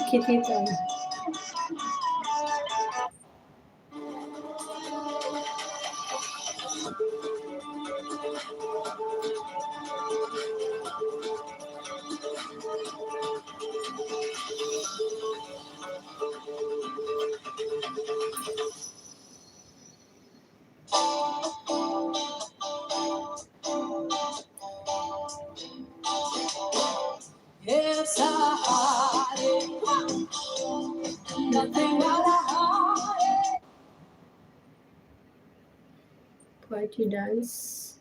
Kitita. It's a heartache, nothing but a heartache. Party dance.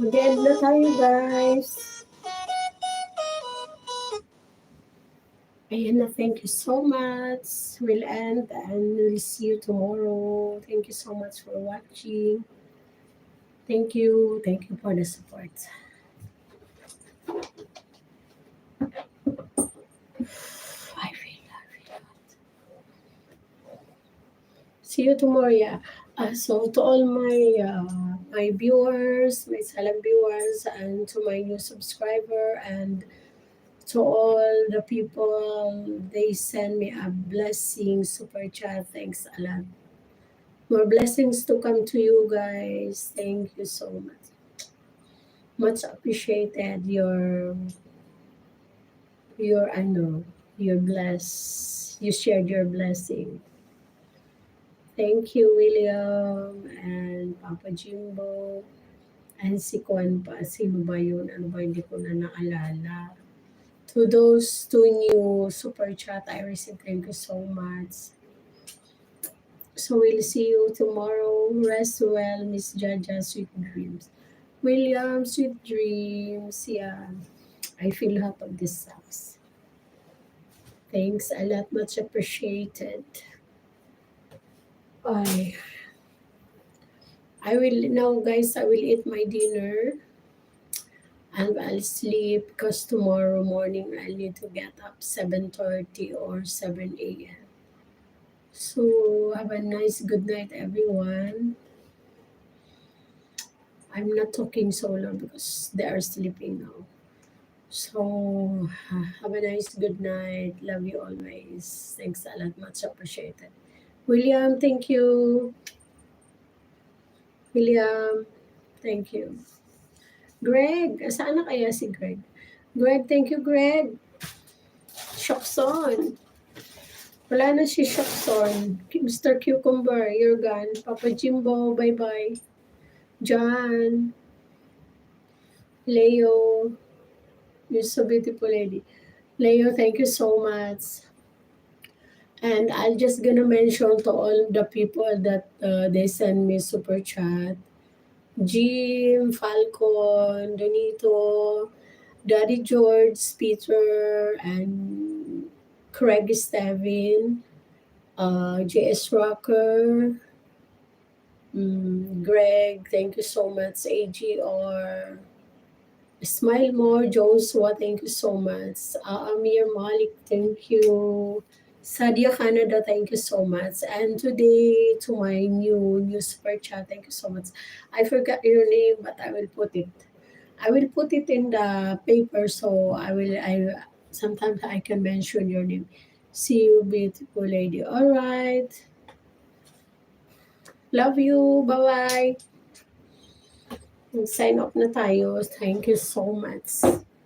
Mag-end na tayo, guys. Ayan na, thank you so much. We'll end and we'll see you tomorrow. Thank you so much for watching. Thank you. Thank you for the support. I feel hot. See you tomorrow. Yeah. So to all my viewers, my silent viewers, and to my new subscriber, and to all the people, they send me a blessing, super chat. Thanks a lot. More blessings to come to you guys. Thank you so much. Much appreciated your bless. You shared your blessing. Thank you, William and Papa Jimbo. And si Kwan pa. Sino ba yun? Ano ba? Hindi ko na naalala. To those two new super chat I received, thank you so much. So we'll see you tomorrow. Rest well, Miss Jaja. Sweet dreams. William, sweet dreams. Yeah, I feel hot of this house. Thanks a lot. Much appreciated. I will now, guys. I will eat my dinner. And I'll sleep because tomorrow morning I'll need to get up 7:30 or 7 a.m. So have a nice good night, everyone. I'm not talking so long because they are sleeping now. So have a nice good night. Love you always. Thanks a lot. Much appreciated. William, thank you. William, thank you. Greg, saan na kaya si Greg? Greg, thank you, Greg. Shokson. Wala na si Shokson. Mr. Cucumber, you're gone. Papa Jimbo, bye-bye. John. Leo. You're so beautiful, lady. Leo, thank you so much. And I'm just gonna mention to all the people that they send me super chat. Jim, Falcon, Donito, Daddy George, Peter, and Craig Stevin, JS Rocker, Greg, thank you so much, AGR, Smile More, Joshua, thank you so much, Amir Malik, thank you, Sadia Canada, thank you so much. And today, to my new super chat, thank you so much. I forgot your name, but I will put it. I will put it in the paper, so I sometimes I can mention your name. See you, beautiful lady. All right. Love you. Bye-bye. Sign off na tayo. Thank you so much.